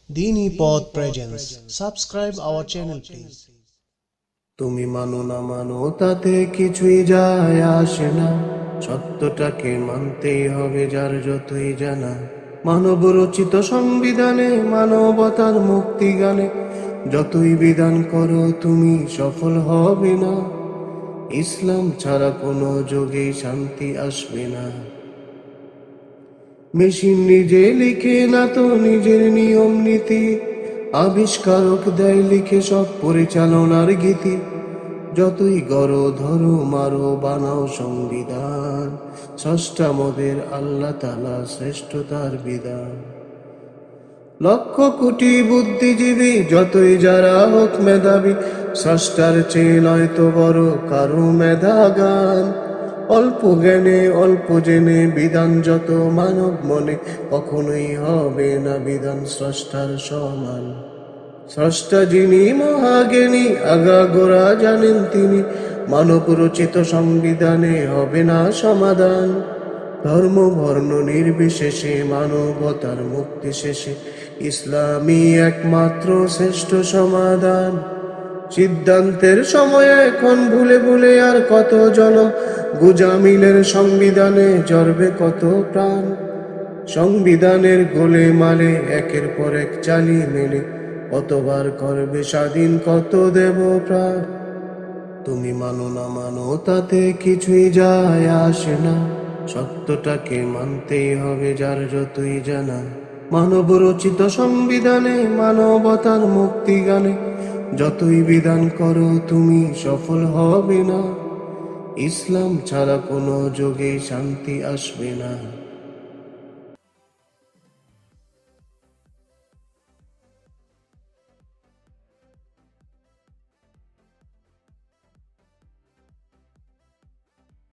Dini Pod Presents. Subscribe our channel please. তুমি মানো না মানো তাতে কিছুই যায় আসে না, সত্যটাকে মানতেই হবে যার যতই জানা। মানব রচিত সংবিধানে, মানবতার মুক্তি গানে, যতই বিধান করো তুমি সফল হবে না। ইসলাম ছাড়া কোনো যুগেই শান্তি আসবে না। মেশিন নিজে লিখে না তো নিজের নিয়ম নীতি, আবিষ্কারক দেয় লিখে সব পরিচালনার গীতি। যতই গড়ো ধরো মারো বানাও সংবিধান, স্রষ্টা মোদের আল্লাহ তাআলা শ্রেষ্ঠতার বিধান। লক্ষ কোটি বুদ্ধিজীবী যতই যারা হোক মেধাবী, স্রষ্টার চেয়ে নয় তো বড় কারো মেধা গান। অল্প জ্ঞানে অল্প জেনে বিধান যত মানব মনে, কখনোই হবে না বিধান স্রষ্টার সমান। স্রষ্টা যিনি মহাজ্ঞানী, আগাগোড়া জানেন তিনি, মানব রচিত সংবিধানে হবে না সমাধান। ধর্ম বর্ণ নির্বিশেষে মানবতার মুক্তি শেষে, ইসলামই একমাত্র শ্রেষ্ঠ সমাধান। সিদ্ধান্তের সময় এখন ভুলে ভুলে আর কত জনম, গুজামিলের সংবিধানে জড়বে কত প্রাণ। সংবিধানের গোলে মালে একের পর এক চালি মেলে, কতবার করবে স্বাধীন কত দেব প্রাণ। তুমি মানো না মানো তাতে কিছুই যায় আসে না, সত্যটাকে মানতেই হবে যার যতই জানা। মানব রচিত সংবিধানে, মানবতার মুক্তি গানে, যতই বিধান করো তুমি সফল হবে না। ইসলাম ছাড়া কোনো যুগে শান্তি আসবে না।